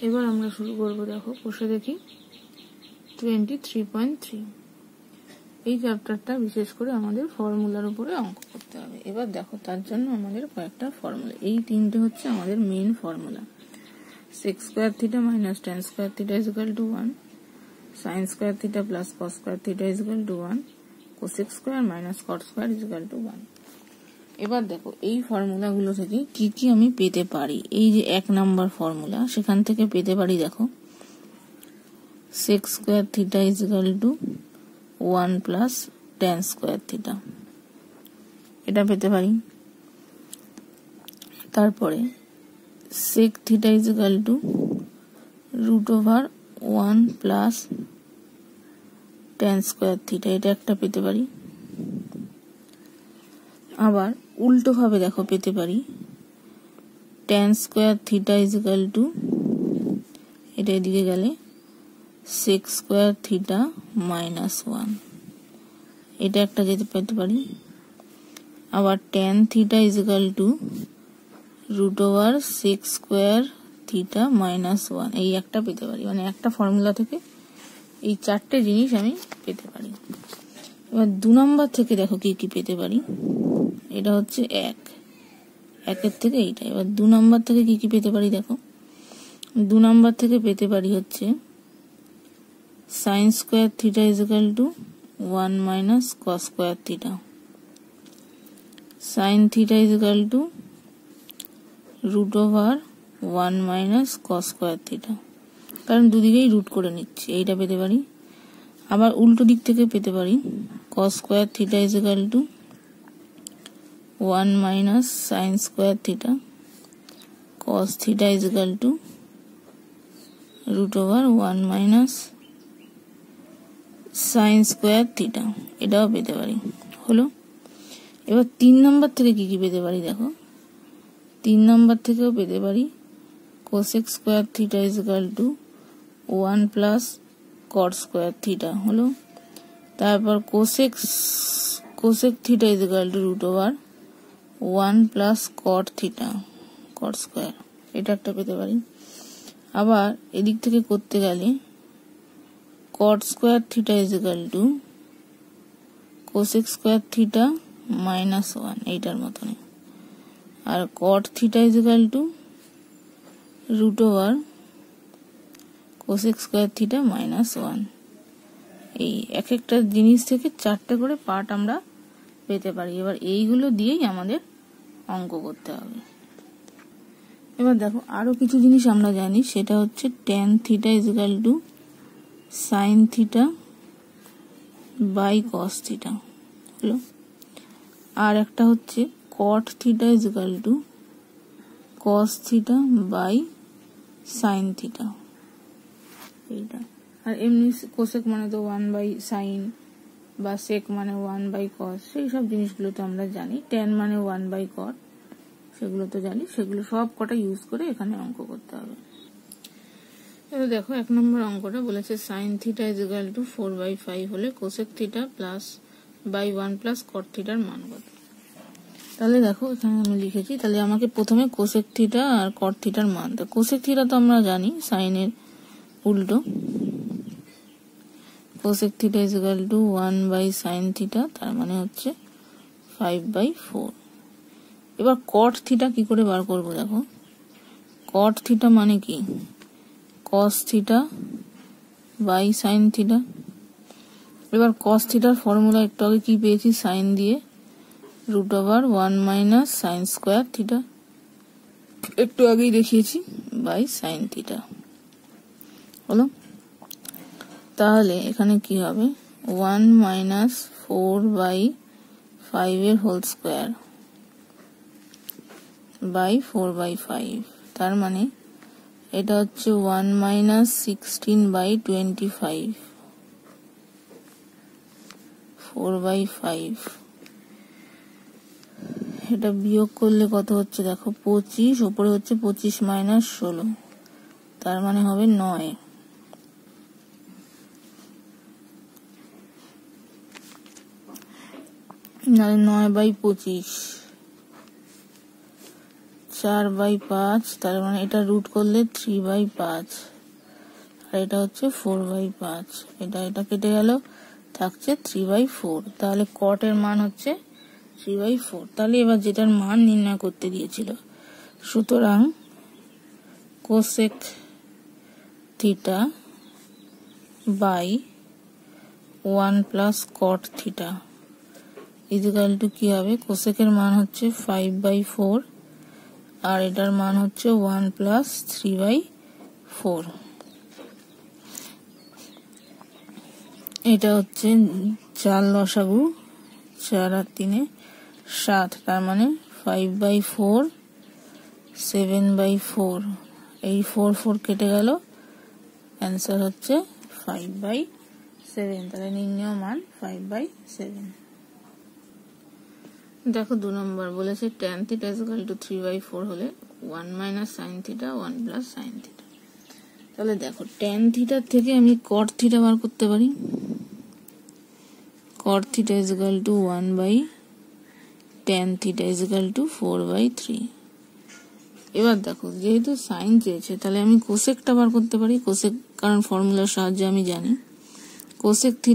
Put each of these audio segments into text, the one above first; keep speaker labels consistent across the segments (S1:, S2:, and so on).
S1: এবার আমরা শুরু করব। দেখো বসে দেখি 23.3 এই চ্যাপ্টারটা বিশেষ করে আমাদের ফর্মুলার উপরে অঙ্ক করতে হবে। এবার দেখো তার জন্য আমাদের কয়েকটা ফর্মুলা, এই তিনটে হচ্ছে আমাদের main formula. sec square theta minus tan square theta is equal to 1, sin square theta plus cos square theta is equal to 1, cosec square minus cot square is equal to 1। এবার দেখো এই ফর্মুলাগুলো থেকে কি কি আমি পেতে পারি। এই যে 1 নাম্বার ফর্মুলা, সেখান থেকে পেতে পারি দেখো sec square theta is equal to 1 plus tan square theta, এটা পেতে পারি। তারপরে sec theta is equal to root over 1 plus tan square theta, এটা একটা পেতে পারি। আবার উল্টো ভাবে দেখো পেতে পারি tan square theta is equal to, এটা এদিকে গেলে sec square theta minus 1, এটা একটা যেতে পেতে পারি। আবার tan theta is equal to root over sec square theta minus 1, এই একটা পেতে পারি। মানে একটা ফর্মুলা থেকে এই চারটে জিনিস আমি পেতে পারি। এবার 2 নাম্বার থেকে দেখো কি কি পেতে পারি। এটা হচ্ছে 1 থেকে এইটা। এবার 2 নাম্বার থেকে কি কি পেতে পারি দেখো। 2 নাম্বার থেকে পেতে পারি হচ্ছে sin square theta is equal to 1 minus cos square theta, sin theta is equal to root over 1 minus cos square theta, কারণ দুদিকেই রুট করে নিচ্ছি, এইটা পেতে পারি। আবার উল্টো দিক থেকে পেতে পারি cos square theta is equal to 1 minus sin square theta, cos theta is equal to root over 1 minus sin square theta, এটাও পেতে পারি। হলো। এবার 3 নাম্বার থেকে কি কি পেতে পারি দেখো। 3 নাম্বার থেকেও পেতে পারি cosec square theta is equal to 1 plus cot square theta, হলো। তারপর cosec theta is equal to root over 1 plus cot theta, cot square, এটা একটা পেতে পারি। আবার এদিক থেকে করতে গেলে cot square theta is equal to cosec square theta minus 1, এইটার মতনই। আর cot theta is equal to root over cosec square theta minus 1। এই এক একটা জিনিস থেকে 4টে করে পার্ট আমরা পেতে পারি। এবার এইগুলো দিয়েই আমাদের অঙ্ক করতে হবে। এবার দেখো আরো কিছু জিনিস আমরা জানি, সেটা হচ্ছে tan theta is equal to sin theta by cos theta, হলো। আর একটা হচ্ছে cot theta is equal to cos theta by sin theta, এইটা। আর এমনি কোসেক মানে তো 1 by sin, বা sec মানে 1 by cos, সেই সব জিনিসগুলো তো আমরা জানি। tan মানে 1 by cot, সেগুলো তো জানি। সেগুলো সব কটা ইউজ করে এখানে অঙ্ক করতে হবে। এবার দেখো 1 নম্বর অঙ্কটা বলেছে sin theta is equal to 4/5 হলে cosec theta plus by 1 plus cot theta এর মান কত। তাহলে দেখো এখানে আমি লিখেছি, তাহলে আমাকে প্রথমে cosec theta আর cot theta এর মান দাও। cosec theta তো আমরা জানি sin এর উল্টো, cosec theta is equal to 1 by sin theta, তার মানে হচ্ছে 5/4। এবার cot theta কি করে বার করব দেখো। cot theta মানে কি cos theta by sin theta। এবার cos theta এর ফর্মুলা একটু আগে কি পেয়েছি, sin দিয়ে root over 1 minus sin square theta, একটু আগেই দেখিয়েছি, by sin theta, হলো। তাহলে এখানে কি হবে 1 minus 4/5 এর হোল স্কয়ার by 4/5, তার মানে এটা হচ্ছে 1 minus 16/25, 4/5। এটা বিয়োগ করলে কত হচ্ছে দেখো 25, উপরে হচ্ছে 25 minus 16, তার মানে হবে 9। নাহলে 9/25, 4/5, তার মানে এটা রুট করলে 3/5, আর এটা হচ্ছে 4/5, এটা কেটে গেল, থাকছে 3/4। তাহলে কটের মান হচ্ছে 3/4। তাহলে এবার যেটার মান নির্ণয় করতে দিয়েছিল, সুতরাং cosec theta by 1 plus cot theta equal to কি হবে, কোসেকের মান হচ্ছে 5/4 আর এটার মান হচ্ছে 1 প্লাস 3/4। এটা হচ্ছে 4 লসাগু, 4 আর 3 7, তার মানে 5/4 7/4, এই 4 কেটে গেল, অ্যান্সার হচ্ছে 5/7। তাহলে নির্ণয় মান 5/7। দেখো 2 নম্বর বলেছে tan θ = 3/4 হলে 1 - sin θ 1 + sin θ। তাহলে দেখো tan θ থেকে আমি cot θ বার করতে পারি। cot θ = 1/tan θ = 4/3। এবার দেখো যেহেতু সাইন চেয়েছে, তাহলে আমি কোসেকটা বার করতে পারি। কোসেক, কারণ ফর্মুলার সাহায্যে আমি জানি কোসেক θ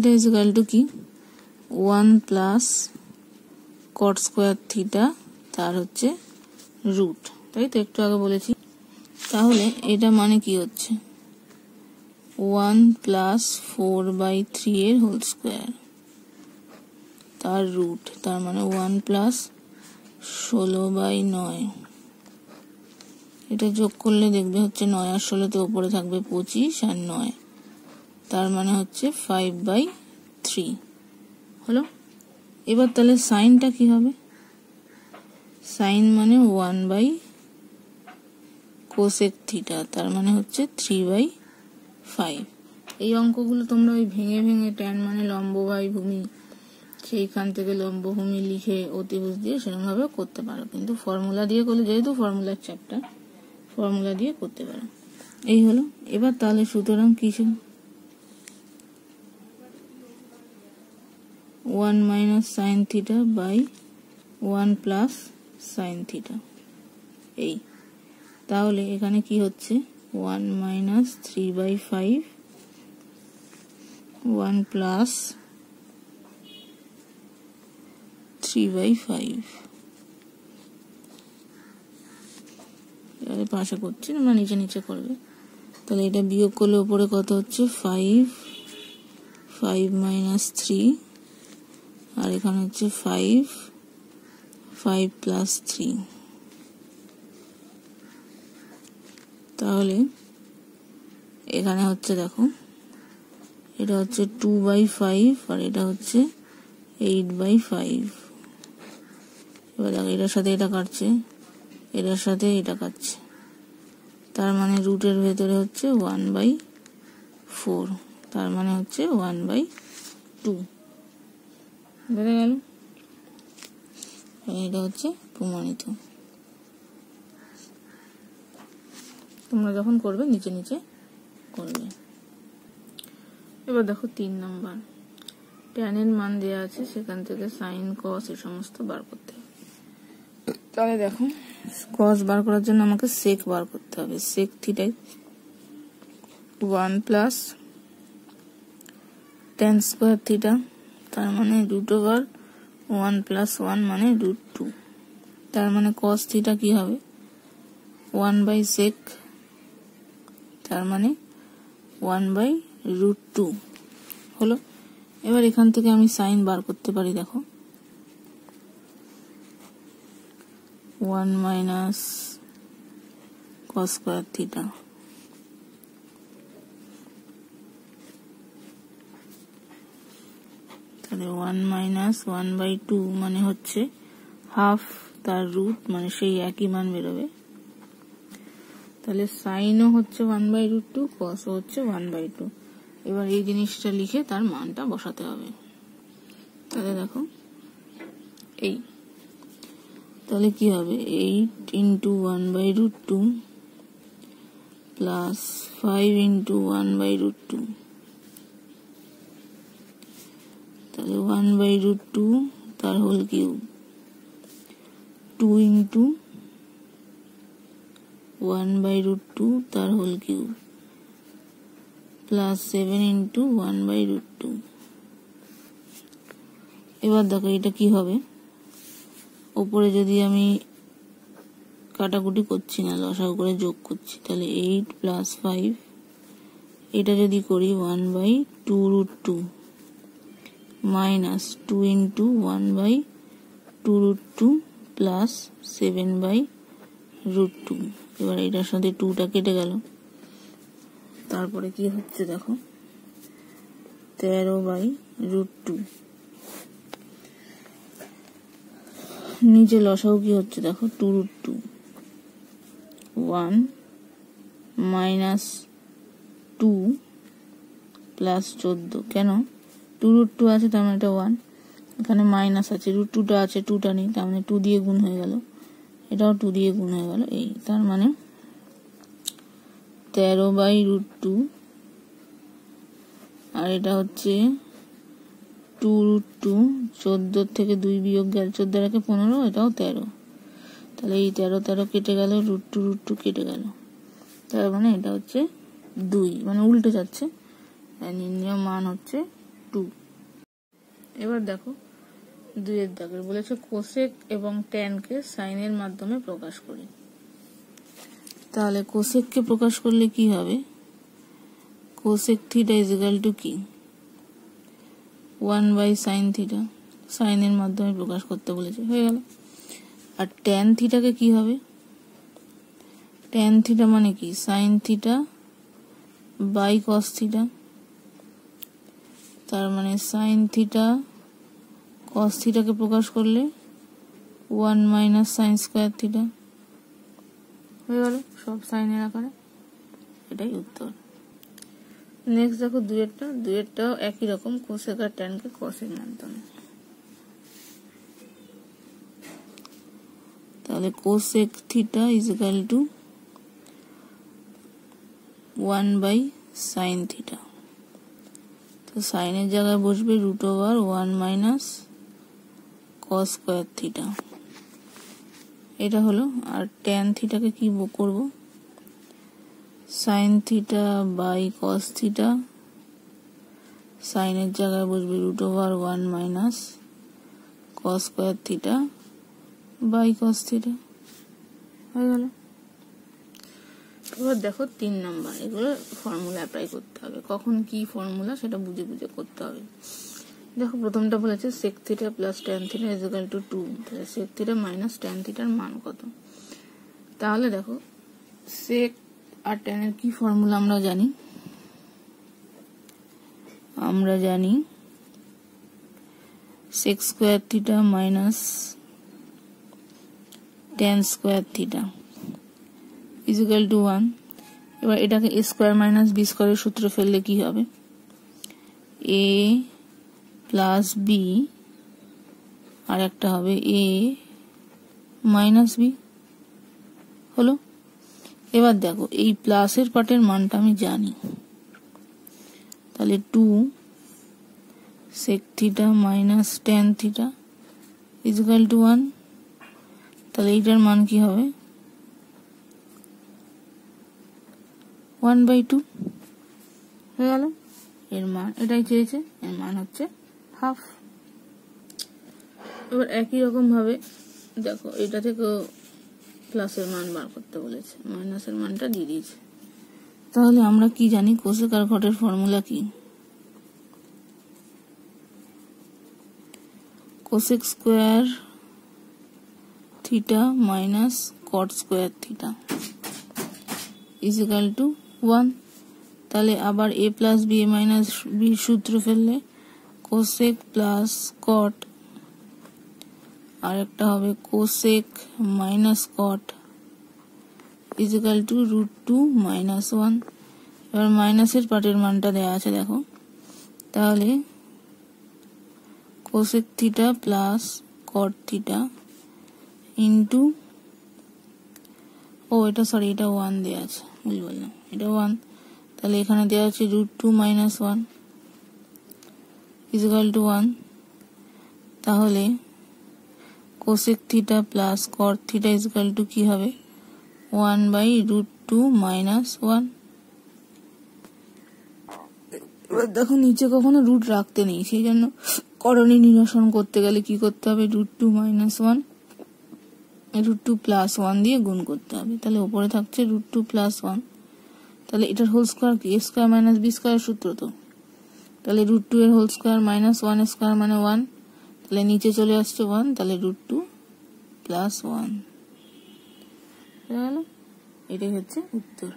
S1: = কি, 1 প্লাস cot স্কয়ার θ, তার হচ্ছে রুট, তাই তো একটু আগে বলেছি। তাহলে এটা মানে কি হচ্ছে 1 প্লাস 4/3 এর হোল স্কয়ার, তার রুট, তার মানে 1 প্লাস 16/9। এটা যোগ করলে দেখবে হচ্ছে 9 আর 16 তে উপরে থাকবে 25 আর 9, তার মানে হচ্ছে 5/3 হলো। এবার তাহলে সাইনটা কি হবে, সাইন মানে 1/কোসেক থ, তার মানে হচ্ছে 3/5। এই অঙ্কগুলো তোমরা ওই ভেঙে ভেঙে ট্যান মানে লম্ব বাই ভূমি, সেইখান থেকে লম্ব ভূমি লিখে অতিভুজ দিয়ে সেরকম ভাবে করতে পারো, কিন্তু ফর্মুলা দিয়ে করলে, যেহেতু ফর্মুলার চ্যাপ্টার, ফর্মুলা দিয়ে করতে পারো। এই হলো। এবার তাহলে সুতরাং কিছু 1 - sin θ বাই 1 প্লাস sin θ, এই তাহলে এখানে কি হচ্ছে 1 - 3/5 1 প্লাস 3/5, পাশে করছি না, নিচে নিচে করবে। তাহলে এটা বিয়োগ করলে উপরে কত হচ্ছে 5 - 3, আর এখানে হচ্ছে 5 প্লাস 3। তাহলে এখানে হচ্ছে দেখো এটা হচ্ছে 2/5 আর এটা হচ্ছে 8/5। এবার দেখো এটার সাথে এটা কাটছে, এটার সাথে এটা কাটছে, তার মানে রুটের ভেতরে হচ্ছে 1/4, তার মানে হচ্ছে 1/2। বুঝে গেল? এটা হচ্ছে প্রমাণিত। তোমরা যখন করবে নিচে নিচে করবে। এবার দেখো 3 নাম্বার, ট্যানের মান দেওয়া আছে, সেখান থেকে সাইন কস এই সমস্ত বার করতে হবে। তাহলে দেখো কস বার করার জন্য আমাকে সেক বার করতে হবে। সেক থিটাই 1 প্লাস tan স্কয়ার θ, তার মানে √1 প্লাস 1 মানে √2, তার মানে cos θ কি হবে 1/sec, তার মানে 1/√2 হলো। এবার এখান থেকে আমি সাইন বার করতে পারি। দেখো 1 মাইনাস cos স্কয়ার θ, তাহলে 1 মাইনাস 1/2 মানে হচ্ছে হাফ, তার রুট মানে সেই একই মান বেরোবে। তাহলে সাইনও হচ্ছে 1/√2, কসও হচ্ছে 1/2। এবার এই জিনিসটা লিখে তার মানটা বসাতে হবে। তাহলে দেখো এই, তাহলে কি হবে 8 × 1/√2 প্লাস 5 × 1/√2, তাহলে 1/√2 তার হোল কিউব, 2 × 1/√2 তার হোল কিউব প্লাস 7 ইন্টু 1/√2। এবার দেখো এটা কি হবে, ওপরে যদি আমি কাটাকুটি করছি না, লসাগু করে যোগ করছি, তাহলে 8 প্লাস 5, এটা যদি করি 1/2√2 মাইনাস 2 ইন্টু 1/2√2 প্লাস 7/√2। এবার এটার সাথে 2টা কেটে গেল, তারপরে কি হচ্ছে দেখো 13/√2। নিচে লসাগু কি হচ্ছে দেখো 2√2, 1 মাইনাস 2 প্লাস 14। কেন 2√2 আছে তার মানে এটা 1, এখানে মাইনাস আছে, √2টা আছে, 2টা নেই, তার মানে 2 দিয়ে গুণ হয়ে গেল, এটাও 2 দিয়ে গুণ হয়ে গেল। এই তার মানে 13/√2 আর এটা হচ্ছে 2√2, 14 থেকে 2 বিয়োগ গেল, 14 একে 15, এটাও 13। তাহলে এই 13 কেটে গেল, √2 কেটে গেল, তার মানে এটা হচ্ছে 2, মানে উল্টে যাচ্ছে, নির্ণেয় মান হচ্ছে 2। এবার দেখো 2 দাগের বলেছে কোসেক এবং ট্যানকে সাইনের মাধ্যমে প্রকাশ করি। তাহলে কোসেককে প্রকাশ করলে কি হবে, cosec theta is equal to কি 1/sin থিটা, সাইনের মাধ্যমে প্রকাশ করতে বলেছে, হয়ে গেল। আর ট্যান থিটাকে কি হবে, ট্যান থিটা মানে কি sine theta by cos theta, তার মানে সাইন থিটা কস থিটাকে প্রকাশ করলে 1 মাইনাস সাইন স্কোয়ার থিটা, হয়ে গেল সব সাইনের আকারে, এটাই উত্তর। নেক্সট দেখো 2টাও একই রকম, কোসেক আর ট্যানকে কসের মাধ্যমে। তাহলে cosec theta is equal two 1/sin theta, তো সাইনের জায়গায় বসবে √1 মাইনাস কস স্কোয়ার থিটা, এটা হলো। আর ট্যান থিটাকে কি করব, sine theta by cos theta, সাইনের জায়গায় বসবে √1 minus cos square theta by cos theta, হয়ে গেল। এবার দেখো 3 নাম্বার, এগুলো ফর্মুলা অ্যাপ্লাই করতে হবে, কখন কি ফর্মুলা সেটা বুঝে বুঝে করতে হবে। দেখো প্রথমটা বলেছে sec theta plus tan theta is equal to 2, তাহলে সেক থিটা মাইনাস ট্যান থিটার মান কত। তাহলে দেখো সেক আর ট্যানের কি ফর্মুলা আমরা জানি sec square theta minus tan square theta is equal to 1। এবার এটাকে a স্কোয়ার মাইনাস b স্কোয়ারের সূত্র ফেললে কি হবে, a প্লাস b আর একটা হবে a মাইনাস b, হলো। এবার দেখো এই প্লাসের পার্টের মানটা আমি জানি, তাহলে 2 sec theta minus tan theta is equal to 1, তাহলে এইটার মান কি হবে 1/2, হয়ে গেল। এর মান এটাই চেয়েছে, এর মান হচ্ছে হাফ। এবার একই রকম ভাবে দেখো এটা থেকে প্লাসের মান বার করতে বলেছে, মাইনাসের মানটা দিয়ে দিয়েছে। তাহলে আমরা কি জানি কোসেক আর কটের ফর্মুলা কি, cosec square theta minus cot square theta is equal to 1। তাহলে আবার a plus b minus b সূত্র ফেললে কোসেক প্লাস কট আর একটা হবে cosec minus caught is equal to √2 minus 1। এবার মাইনাসের পার্টের মানটা দেওয়া আছে দেখো, তাহলে cosec theta plus cot theta into, এটা 1 দেওয়া আছে, ভুল বললাম, এটা 1, তাহলে এখানে দেওয়া আছে √2 মাইনাস 1 ইজ ইকুয়াল টু 1। তাহলে cosec theta plus cot theta is equal to কি হবে 1/√2 - 1। এবার দেখো নিচে কখনো রুট রাখতে নেই, সেই জন্য করণী নিরসন করতে গেলে কি করতে হবে, √2 - 1 √2 + 1 দিয়ে গুণ করতে হবে। তাহলে উপরে থাকছে √2 + 1। তাহলে এটার হোল স্কয়ার কি, a² - b² সূত্র তো। তাহলে √2 এর হোল স্কয়ার - 1² মানে 1। তাহলে নিচে চলে আসছে 1, তাহলে √2 + 1 হয়ে গেল। এটাই হচ্ছে উত্তর।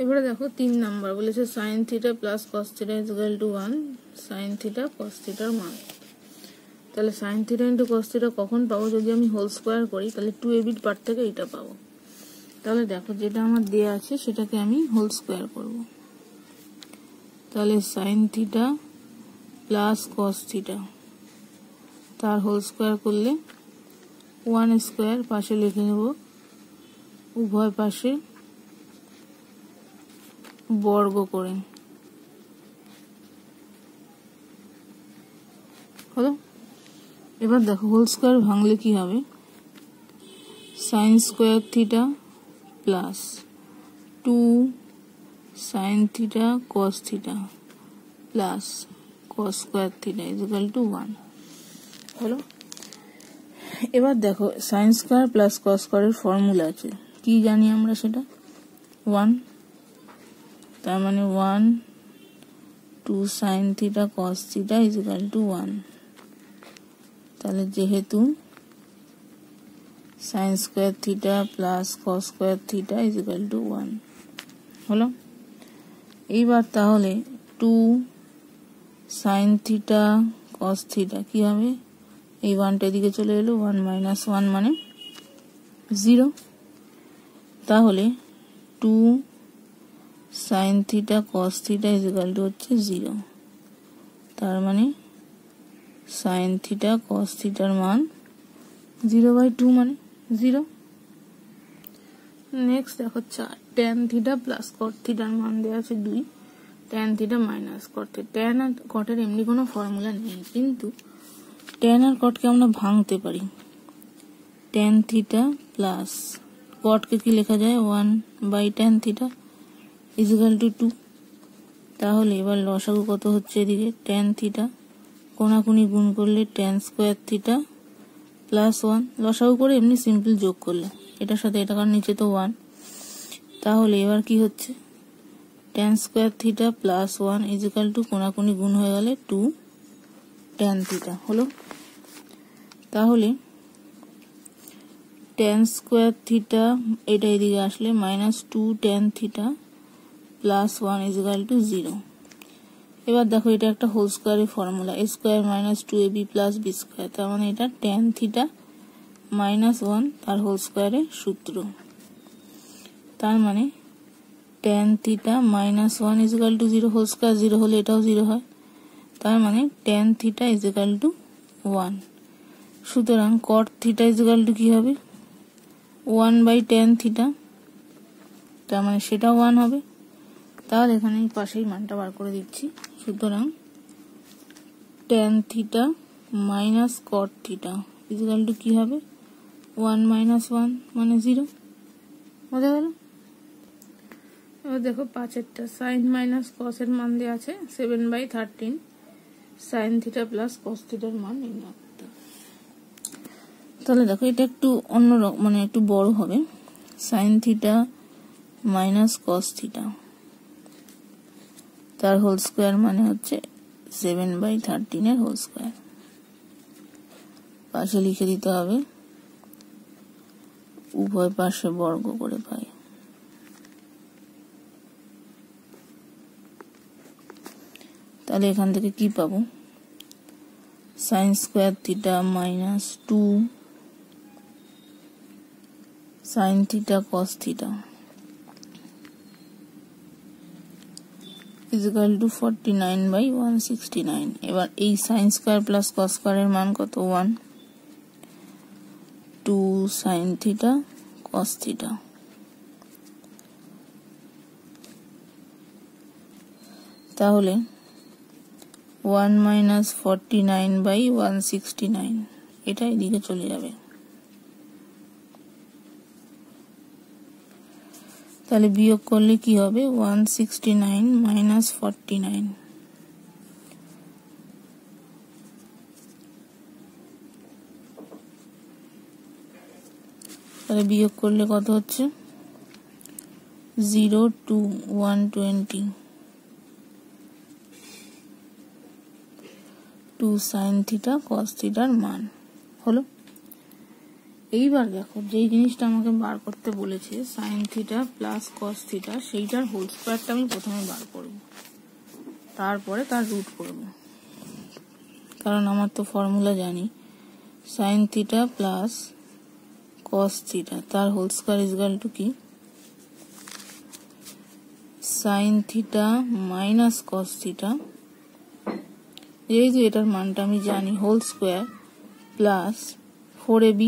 S1: এবারে দেখো 3 নাম্বার বলেছে sin θ + cos θ = 1 sin θ cos θ এর মান। তাহলে sin θ × cos θ কখন পাবো, যদি আমি হোল স্কয়ার করি তাহলে 2ab পার্ট থেকে এটা পাবো। তাহলে দেখো যেটা আমার দেয়া আছে সেটাকে আমি হোল স্কয়ার করব। তাহলে sin θ + cos θ তার হোল স্কয়ার করলে 1² পাশে লিখে নেব, উভয় পাশে বর্গ করে হলো। এবার দেখো হোল স্কয়ার ভাঙলে কি হবে, sin² θ plus 2 sin θ cos θ plus cos² θ = 1 হলো। এবার দেখো sin² + cos² এর ফর্মুলা আছে, কি জানি আমরা সেটা 1, তার মানে 1 2 sin θ cos θ = 1। তাহলে যেহেতু sin² θ প্লাস cos² θ = 1 হলো। এইবার তাহলে 2 sin θ cos θ কি হবে, এই 1টা এদিকে চলে এলো, 1 - 1 মানে 0। তাহলে 2 sin θ cos θ = হচ্ছে 0। তার মানে sin θ cos θ এর মান 0/2 মানে 0। নেক্সট দেখো 4 tan θ + cot θ এর মান দেওয়া আছে 2 tan θ - cot θ। tan আর cot এর এমনি কোনো ফর্মুলা নেই, কিন্তু tan আর cot কে আমরা ভাঙতে পারি। tan θ প্লাস cot কে কি লেখা যায়, 1/tan θ = 2। তাহলে এবার লসাগু কত হচ্ছে, এদিকে tan θ কোণাকুণি গুণ করলে tan² θ প্লাস 1, লসাগু করে এমনি সিম্পল যোগ করলে এটার সাথে এটা, কারণ নিচে তো 1। তাহলে এবার কি হচ্ছে, tan² θ প্লাস 1 = কোণাকুণি গুণ হয়ে গেলে 2 tan θ হলো। তাহলে tan² θ এটা এদিকে আসলে -2 tan θ প্লাস 1 = 0। এবার দেখো এটা একটা whole স্কয়ারের formula, a² - 2ab + b², তার মানে এটা tan θ - 1 তার হোল স্কয়ারের সূত্র। তার মানে tan θ - 1 = 0, হোল স্কয়ার 0 হলে এটাও 0 হয়। তার মানে tan θ = 1। সুতরাং cot θ = কি হবে, 1/tan θ, তার মানে সেটাও 1 হবে। তাহলে এখানে এই পাশেই মানটা বার করে দিচ্ছি। সুতরাং tan θ minus cot θ = কি হবে, 1 - 1 মানে 0 বোঝা গেল। এবার দেখো 5এরটা sin - cos এর মান দেওয়া আছে 7/13 sin θ plus cos θ এর মান নির্ণয় করতে হবে। তাহলে দেখো এটা একটু অন্য মানে একটু বড় হবে, sin θ minus cos θ তার হোল স্কয়ার মানে হচ্ছে 7/13 এর হোল স্কয়ার। পাশে লিখে দিতে হবে, উভয় পাশে বর্গ করে পাই। তাহলে এখান থেকে কি পাবো, sin² θ minus 2 sin θ cos θ = 49/169। এবার এই sin² plus cos² এর মান কত, 1 2 sin θ cos θ। তাহলে 1 - 49/169 এটা এদিকে চলে যাবে। তাহলে বিয়োগ করলে কি হবে 169 মাইনাস 49। তাহলে বিয়োগ করলে কত হচ্ছে 0 to 120 2 sin থিটা cos থিটার মান হলো। এইবার দেখো যেই জিনিসটা আমাকে বার করতে বলেছে sin theta plus cos theta সেইটার হোল স্কয়ারটা আমি প্রথমে বার করব, তারপরে তার রুট করব, কারণ আমার তো ফর্মুলা জানি sin theta plus cos theta তার whole square is equal to কি sin theta minus cos theta, যেহেতু এটার মানটা আমি জানি হোল স্কয়ার প্লাস 4ab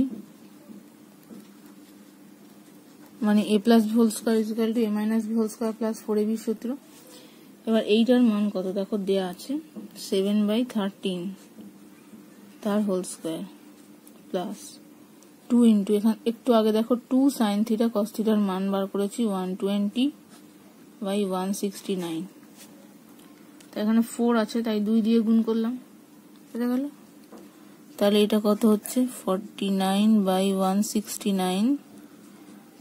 S1: মানে a plus b whole square is equal to a minus b whole square plus 4ab সূত্র। এবার এইটার মান কত দেখো দেয়া আছে 7/13 তার হোল স্কয়ার প্লাস 2 ইনটু এখানে একটু আগে দেখো 2 sin থিটা cos থিটার মান বার করেছি 120/169। তো এখানে 4 আছে তাই 2 দিয়ে গুণ করলাম, বুঝা গেল? তাহলে এটা কত হচ্ছে 49/169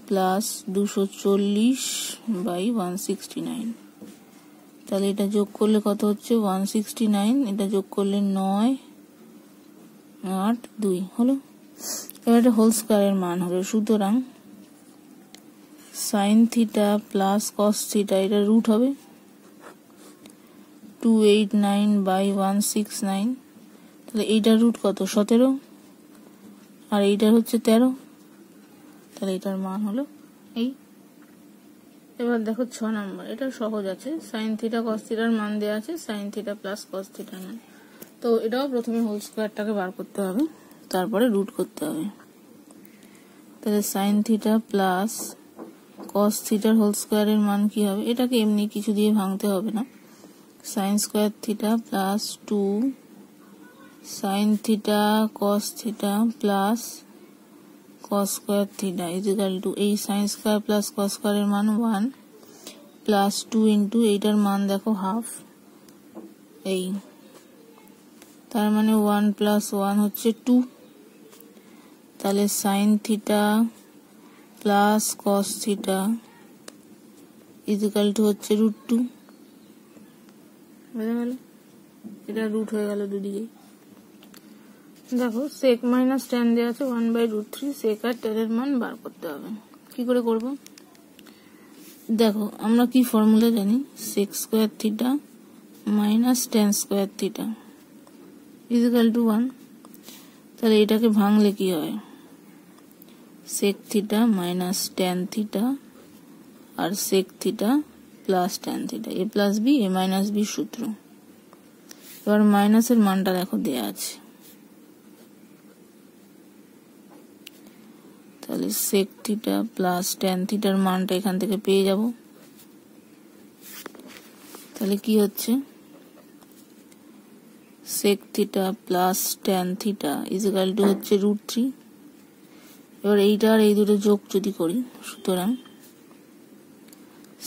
S1: প্লাস 240/169। তাহলে এটা যোগ করলে কত হচ্ছে 169, এটা যোগ করলে 9 8 2 হলো। এবার এটা হোল স্কয়ারের মান হবে, সুতরাং sin theta plus cos theta এটা রুট হবে 289/169। তাহলে এইটার রুট কত 17 আর এইটার হচ্ছে 13, তাহলে এটার মান হলো এই। এবার দেখো 6 নম্বর, এটা সহজ আছে, sin থিটা cos থিটার মান দেওয়া আছে, sin থিটা প্লাস cos থিটার মান। তো এটাও প্রথমে হোল স্কয়ারটাকে বার করতে হবে, তারপরে রুট করতে হবে। তাহলে sin থিটা প্লাস cos থিটার হোল স্কয়ারের মান কি হবে, এটাকে এমনি কিছু দিয়ে ভাঙতে হবে না, sin square theta plus 2 sin theta cos theta plus cos square theta is equal two এই sin স্কয়ার প্লাস cos স্কয়ারের মান 1 প্লাস 2 ইনটু এইটার মান দেখো হাফ, এই তার মানে 1 প্লাস 1 হচ্ছে 2। তাহলে sin theta plus cos theta is equal to হচ্ছে √2, বুঝা গেল? এটা রুট হয়ে গেল দুদিকে। দেখো sec মাইনাস tan দেওয়া আছে 1/√3, sec আর tan এর মান বার করতে হবে। কি করে করব দেখো, আমরা কি ফর্মুলা জানি sec square theta minus tan square theta is equal to 1। তাহলে এটাকে ভাঙলে কি হয় sec theta minus tan theta আর sec theta plus tan theta, a plus b a minus b সূত্র। এবার মাইনাসের মানটা দেখো দেয়া আছে, তাহলে sec থিটা প্লাস tan থিটার মানটা এখান থেকে পেয়ে যাব। তাহলে কি হচ্ছে sec theta plus tan theta is equal to হচ্ছে √3। এবার এইটা আর এই দুটো যোগ যদি করি, সুতরাং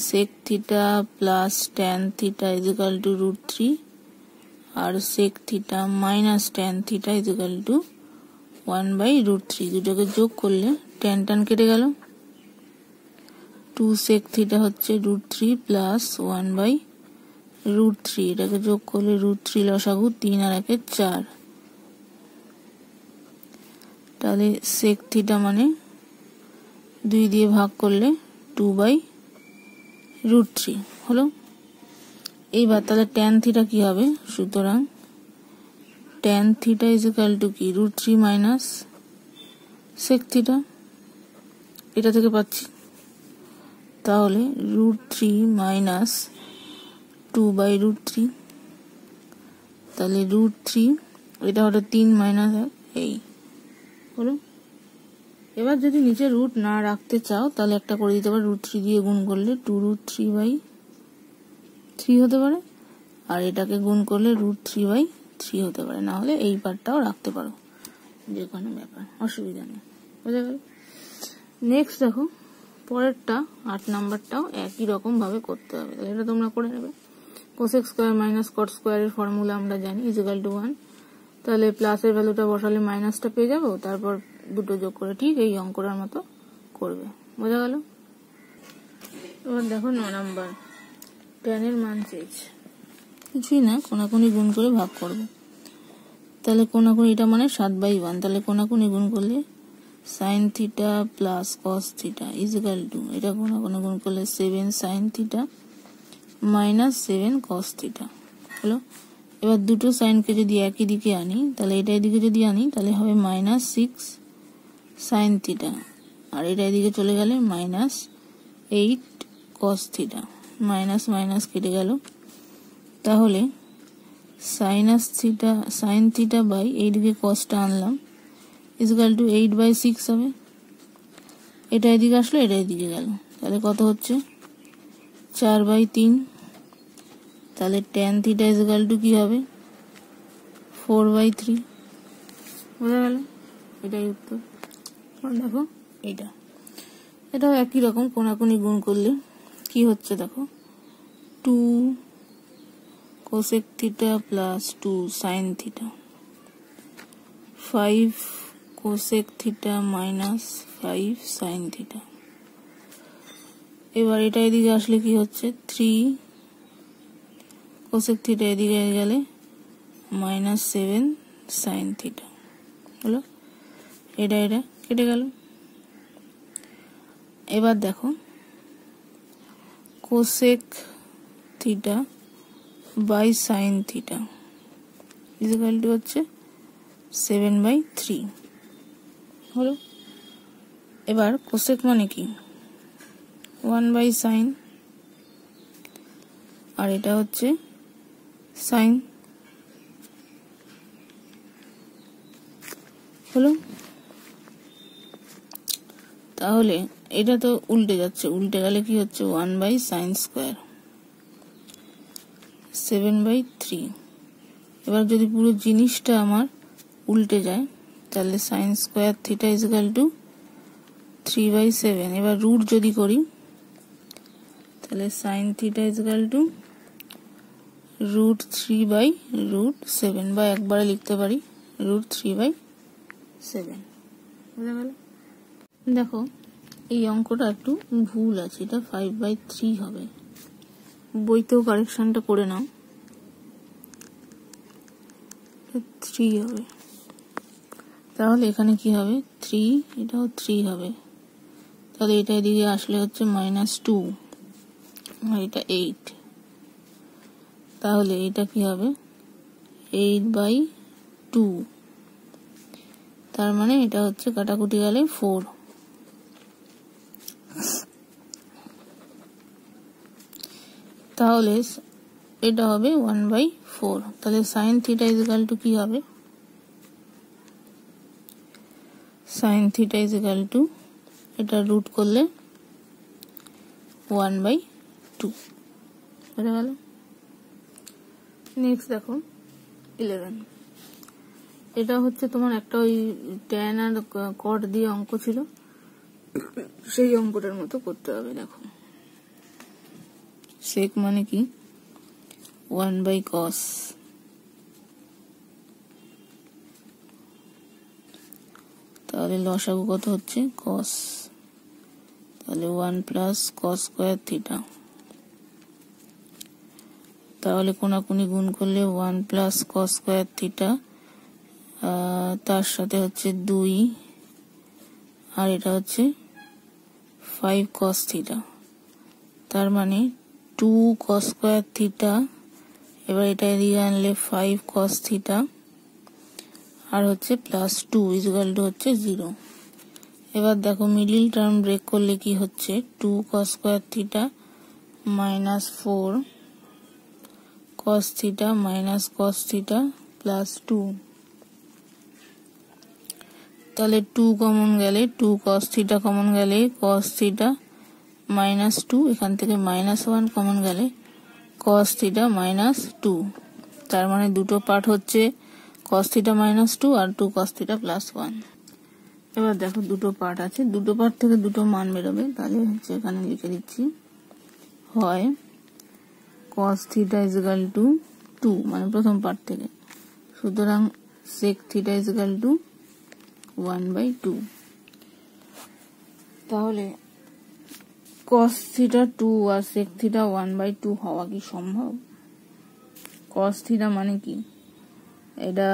S1: sec theta plus tan theta is equal to √3 আর sec theta minus tan theta is equal to 1/√3। দুটোকে যোগ করলে tan tan কেটে গেল, 2 sec থিটা হচ্ছে √3 প্লাস 1/√3, এটাকে যোগ করলে √3 লসাগু 3 আর 1 4। তাহলে sec থিটা মানে 2 দিয়ে ভাগ করলে 2/√3 হলো। এইবার তাহলে tan থিটা কি হবে, সুতরাং tan theta is equal to কি √3 মাইনাস sec থিটা, এটা থেকে পাচ্ছি। তাহলে √3 মাইনাস 2/√3, তাহলে √3 এটা হলো 3 মাইনাস 1 এই হলো। এবার যদি নিচে রুট না রাখতে চাও তাহলে একটা করে দিতে পারো, √3 দিয়ে গুণ করলে 2√3/3 হতে পারে, আর এটাকে গুণ করলে √3/3 হতে পারে, না হলে এই পার্টটাও রাখতে পারো, যে কোনো ব্যাপার অসুবিধা নেই, বুঝা গেল? নেক্সট দেখো পরেরটা 8 নাম্বারটাও একই রকম ভাবে করতে হবে, তাহলে এটা তোমরা করে নেবে। কোসেক স্কয়ার মাইনাস কট স্কয়ারের ফর্মুলা আমরা জানি ইকুয়াল টু 1, তাহলে প্লাসের ভ্যালুটা বসালে মাইনাসটা পেয়ে যাবো, তারপর দুটো যোগ করে ঠিক এই অঙ্কটার মতো করবে। বোঝা গেল? এবার দেখো 9 নাম্বার, tan এর মান চেয়েছে। কিছুই না, কোনাকুনি গুণ করে ভাগ করবে। তাহলে কোনাকুনি, এটা মানে 7/1, তাহলে কোনাকুনি গুণ করলে sin theta plus cos theta equal two, এটা কোনাকুনি গুণ করলে 7 sin theta minus 7 cos theta হলো। এবার দুটো সাইনকে যদি একই দিকে আনি, তাহলে এটা এদিকে যদি আনি তাহলে হবে মাইনাস 6 sin থিটা, আর এটা এদিকে চলে গেলে minus 8 cos theta, minus minus কেটে গেল। তাহলে sin থিটা বাই এইদিকে কসটা আনলাম ইকুয়াল টু 8/6 হবে। এটা এদিকে আসলো, এটা এদিকে গেল, তাহলে কত হচ্ছে 4/3। তাহলে tan থিটা ইকুয়াল টু কি হবে 4/3। বোঝা গেল? এটাই উত্তর। দেখো এটাও একই রকম, কোনাকুনি গুণ করলে কি হচ্ছে দেখো, 2 cosec theta plus 2 sin theta, 5 cosec theta minus 5 sin theta. এবার এটা এদিকে আসলে কি হচ্ছে 3 cosec থিটা এদিকে গেলে মাইনাস 7 sin থিটা হলো। এটা কেটে গেল। এবার দেখো cosec theta by sin theta equal to হচ্ছে 7/3 হলো। এবার cosec মানে কি 1/sin, আর এটা হচ্ছে sin হলো। তাহলে এটা তো উল্টে যাচ্ছে, উল্টে গেলে কি হচ্ছে 1/sin স্কয়ার 7/3। এবার যদি পুরো জিনিসটা আমার উল্টে যায়, তাহলে sin square theta equal two 3/7। এবার রুট যদি করি, তাহলে sin থিটা ইকুয়াল টু √3/7, বা একবারে লিখতে পারি √3/7। বুঝা গেল? দেখো এই অঙ্কটা একটু ভুল আছে, এটা 5/3 হবে। বইতেও কারেকশনটা করে নাও, 3 হবে। তাহলে এখানে কি হবে 3, এটাও 3 হবে। তাহলে এটা এদিকে আসলে হচ্ছে -2, আর এটা 8। তাহলে এটা কি হবে 8/2, তার মানে এটা হচ্ছে কাটাকুটি গেলে 4। তাহলে এটা হবে 1/4। তাহলে sin থিটা ইকুয়াল টু কি হবে, sin থিটা ইকুয়াল টু, এটা রুট করলে 1/2 হয়ে গেল। নেক্সট দেখো 11, এটা হচ্ছে তোমার একটা ওই tan আর cot দিয়ে অঙ্ক ছিল, সেই অঙ্কটার মতো করতে হবে। দেখো sec মানে কি 1/cos, তাহলে লসাগু কত হচ্ছে cos, তাহলে 1 প্লাস cos স্কয়ার থিটা। তাহলে কোনাকুনি গুণ করলে 1 প্লাস cos স্কয়ার থিটা, তার সাথে হচ্ছে 2, আর এটা হচ্ছে 5 cos থিটা, তার মানে 2 cos স্কয়ার থিটা। এবার এটা এদিকে আনলে 5 cos থিটা, আর হচ্ছে +2 ইকুয়াল টু হচ্ছে 0। এবার দেখো মিডল টার্ম ব্রেক করলে কি হচ্ছে 2 cos square theta minus 4 cos theta minus cos theta +2। তাহলে 2 কমন গেলে 2 cos থিটা কমন গেলে cos থিটা -2, এখান থেকে -1 কমন গেলে cos থিটা -2। তার মানে দুটো পার্ট হচ্ছে cos থিটা -2 আর 2 cos থিটা +1। এবার দেখো দুটো পার্ট আছে, দুটো পার্ট থেকে দুটো মান বেরোবে, তাহলে হচ্ছে এখানে লিখে দিচ্ছি হয় cos theta is equal to 2, মানে প্রথম পার্ট থেকে, সুতরাং sec theta is equal two 1/2। তাহলে cos থিটা 2 আর sec থিটা 1/2 হওয়া কি সম্ভব? cos থিটা মানে কি, এটা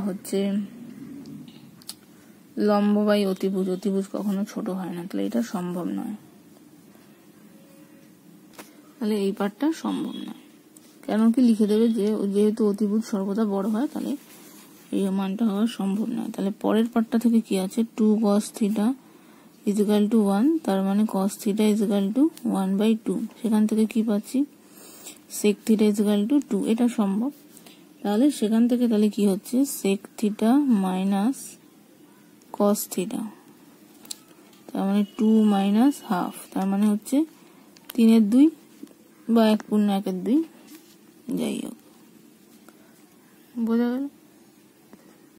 S1: হচ্ছে লম্ব বাই অতিভুজ, অতিভুজ কখনো ছোট হয় না, তাহলে এটা সম্ভব নয়, তাহলে এই পার্টটা সম্ভব নয়। কেন কি লিখে দেবে যে যেহেতু অতিভুজ সর্বদা বড় হয়, তাহলে এই মানটা হওয়া সম্ভব নয়। তাহলে পরের পার্টটা থেকে কি আছে, 2 cos theta is equal to 1, তার মানে cos theta is equal two 1/2। সেখান থেকে কি পাচ্ছি, sec theta is equal to 2, এটা সম্ভব। তাহলে সেখান থেকে তাহলে কি হচ্ছে, sec theta minus cos theta, তার মানে 2 মাইনাস হাফ, তার মানে হচ্ছে 3/2 বা 1/2, যাই হোক, বোঝা গেল।